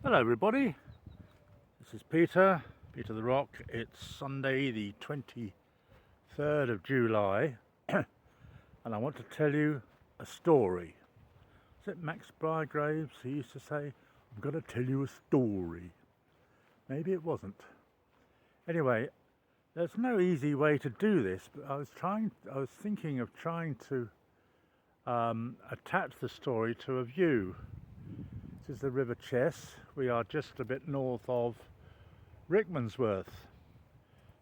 Hello everybody, this is Peter the Rock. It's Sunday the 23rd of July and I want to tell you a story. Is it Max Bygraves? He used to say, I'm going to tell you a story. Maybe it wasn't. Anyway, there's no easy way to do this, but I was thinking of trying to attach the story to a view. This is the River Chess. We are just a bit north of Rickmansworth.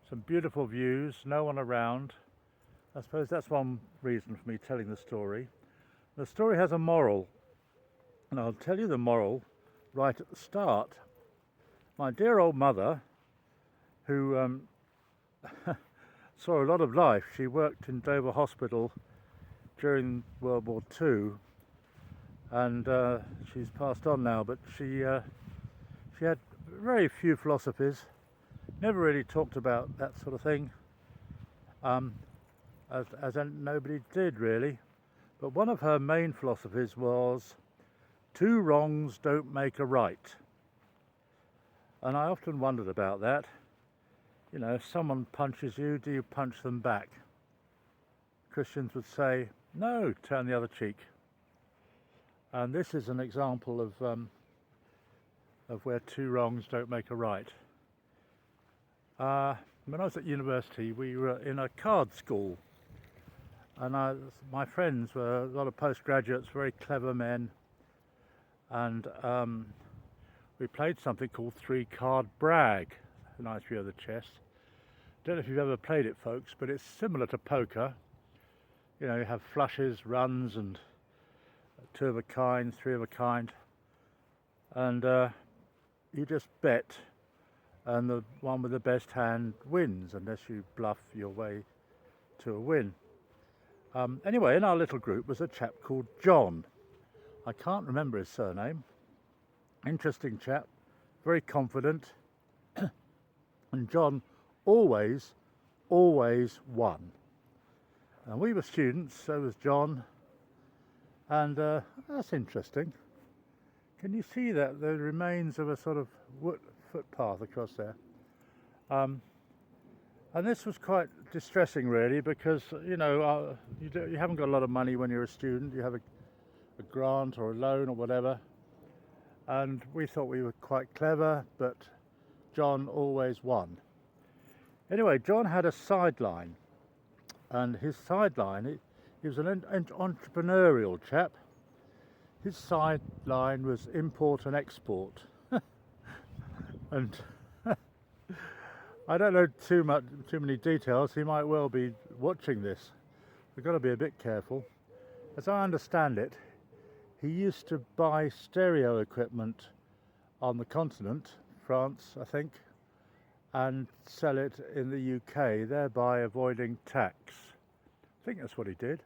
Some beautiful views, no one around. I suppose that's one reason for me telling the story. The story has a moral, and I'll tell you the moral right at the start. My dear old mother, who saw a lot of life, she worked in Dover Hospital during World War II, and she's passed on now, but she had very few philosophies, never really talked about that sort of thing, as nobody did really. But one of her main philosophies was, two wrongs don't make a right. And I often wondered about that. You know, if someone punches you, do you punch them back? Christians would say, no, turn the other cheek. And this is an example of where two wrongs don't make a right. When I was at university, we were in a card school, and my friends were a lot of postgraduates, very clever men, and we played something called three-card brag, a nice view of the chest. Don't know if you've ever played it, folks, but it's similar to poker. You know, you have flushes, runs, and two of a kind, three of a kind, and you just bet, and the one with the best hand wins, unless you bluff your way to a win. Anyway, in our little group was a chap called John. I can't remember his surname. Interesting chap, very confident, and John always won. And we were students, so was John, and that's interesting. Can you see that? The remains of a sort of wood footpath across there. And this was quite distressing really, because you know, you haven't got a lot of money when you're a student. You have a grant or a loan or whatever, and we thought we were quite clever, but John always won. Anyway, John had a sideline, and his sideline, he was an entrepreneurial chap. His sideline was import and export. And I don't know too many details. He might well be watching this. We've got to be a bit careful. As I understand it, he used to buy stereo equipment on the continent, France I think, and sell it in the UK, thereby avoiding tax. I think that's what he did.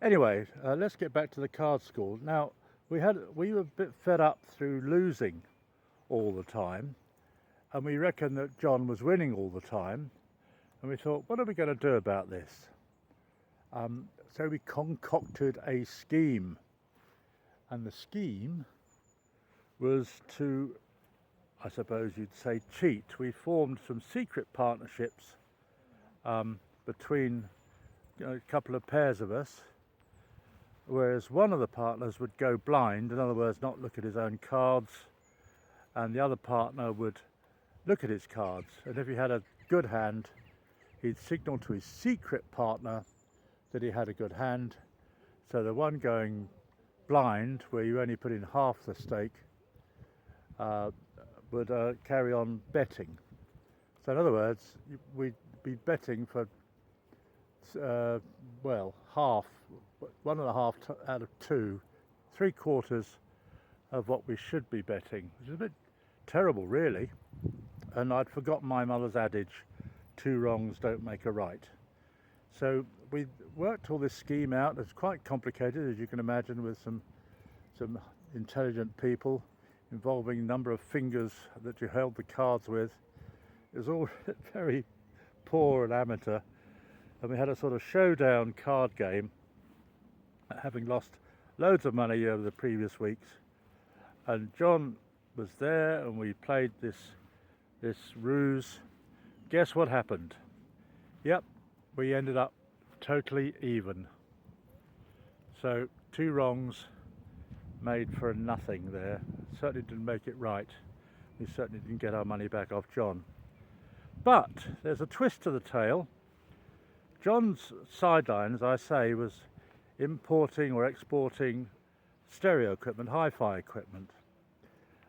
Anyway, let's get back to the card school. Now, we were a bit fed up through losing all the time, and we reckoned that John was winning all the time, and we thought, what are we going to do about this? So we concocted a scheme, and the scheme was to, I suppose you'd say, cheat. We formed some secret partnerships between a couple of pairs of us, whereas one of the partners would go blind, in other words, not look at his own cards, and the other partner would look at his cards, and if he had a good hand, he'd signal to his secret partner that he had a good hand. So the one going blind, where you only put in half the stake, would carry on betting. So in other words, we'd be betting for well, half, 1.5 out of 2, 3/4 of what we should be betting, which is a bit terrible really. And I'd forgotten my mother's adage, two wrongs don't make a right. So we worked all this scheme out. It's quite complicated, as you can imagine, with some intelligent people, involving a number of fingers that you held the cards with. It was all very poor and amateur, and we had a sort of showdown card game, having lost loads of money over the previous weeks. And John was there, and we played this ruse. Guess what happened? Yep, we ended up totally even. So 2 wrongs made for nothing there. Certainly didn't make it right. We certainly didn't get our money back off John. But there's a twist to the tale. John's sideline, as I say, was importing or exporting stereo equipment, hi-fi equipment.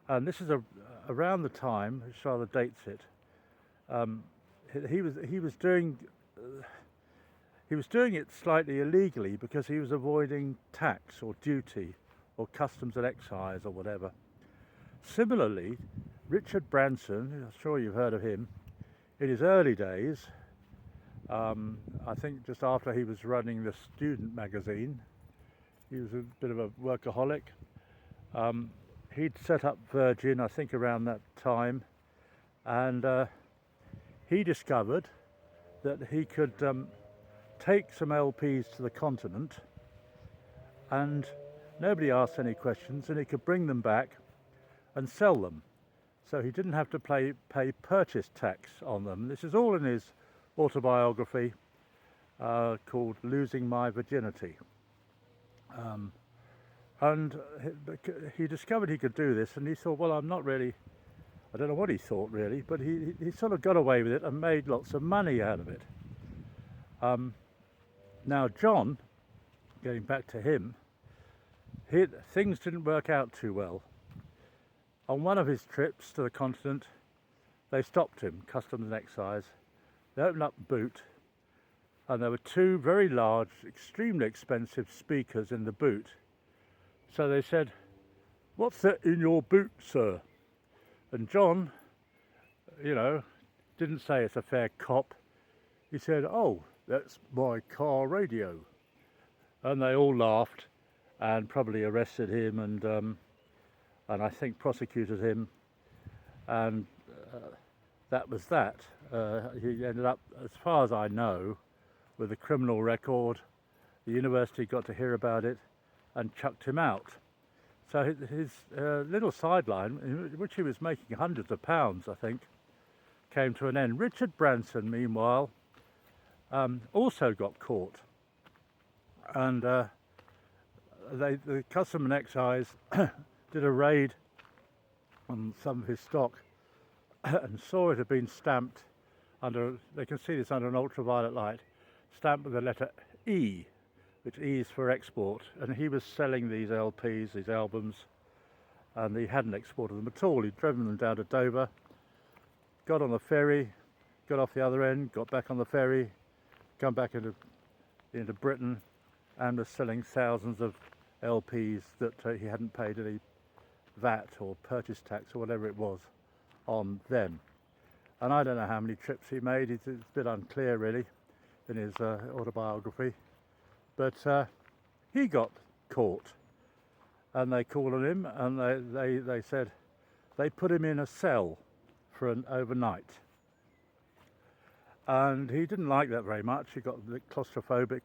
And this is around the time, Charlotte dates it, he was doing it slightly illegally because he was avoiding tax or duty or customs and excise or whatever. Similarly, Richard Branson, I'm sure you've heard of him, in his early days, I think just after he was running the student magazine, he was a bit of a workaholic. He'd set up Virgin, I think around that time, and he discovered that he could take some LPs to the continent and nobody asked any questions, and he could bring them back and sell them. So he didn't have to pay purchase tax on them. This is all in his autobiography called Losing My Virginity. And he discovered he could do this, and he thought, well, I don't know what he thought really, but he sort of got away with it and made lots of money out of it. Now John, getting back to him, things didn't work out too well. On one of his trips to the continent, they stopped him, Customs and Excise. They opened up the boot, and there were 2 very large, extremely expensive speakers in the boot. So they said, "What's that in your boot, sir?" And John, didn't say it's a fair cop. He said, "Oh, that's my car radio." And they all laughed and probably arrested him and I think prosecuted him. And that was that. He ended up, as far as I know, with a criminal record. The university got to hear about it and chucked him out. So his little sideline, in which he was making hundreds of pounds, I think, came to an end. Richard Branson, meanwhile, also got caught. And the Customs and Excise did a raid on some of his stock and saw it had been stamped under, they can see this under an ultraviolet light, stamped with the letter E, which E is for export, and he was selling these LPs, these albums, and he hadn't exported them at all. He'd driven them down to Dover, got on the ferry, got off the other end, got back on the ferry, come back into Britain, and was selling thousands of LPs that he hadn't paid any VAT or purchase tax or whatever it was on them. And I don't know how many trips he made. It's a bit unclear really in his autobiography, but he got caught, and they called on him, and they said they put him in a cell for an overnight, and he didn't like that very much. He got a bit claustrophobic,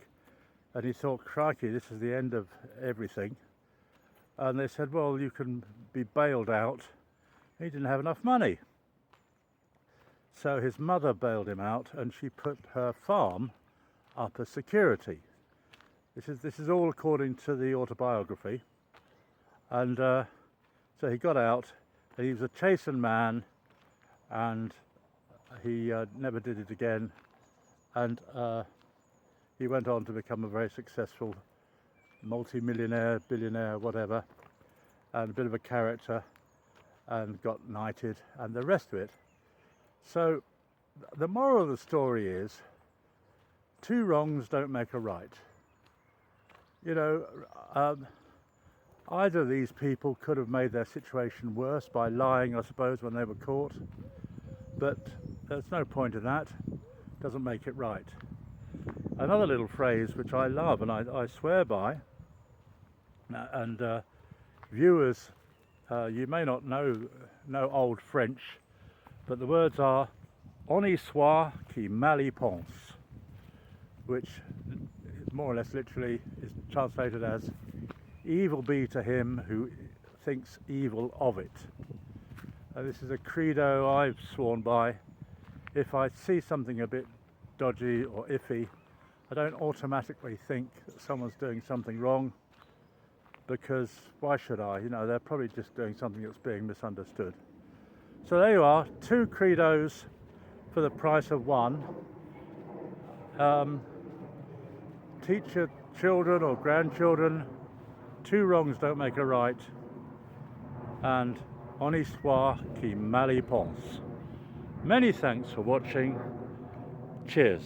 and he thought, crikey, this is the end of everything. And they said, well, you can be bailed out. He didn't have enough money. So his mother bailed him out, and she put her farm up as security. This is all according to the autobiography. And so he got out, and he was a chastened man, and he never did it again. And he went on to become a very successful multi-millionaire, billionaire, whatever, and a bit of a character, and got knighted and the rest of it. So the moral of the story is 2 wrongs don't make a right. Either of these people could have made their situation worse by lying, I suppose, when they were caught, but there's no point in that. Doesn't make it right. Another little phrase which I love and I swear by, and viewers, you may not know old French, but the words are "On y soit qui mal y pense," which more or less literally is translated as "evil be to him who thinks evil of it. This is a credo I've sworn by. If I see something a bit dodgy or iffy, I don't automatically think that someone's doing something wrong, because why should I? You know, they're probably just doing something that's being misunderstood. So there you are, 2 credos for the price of 1. Teach your children or grandchildren 2 wrongs don't make a right, and en histoire qui mal y pense. Many thanks for watching. Cheers.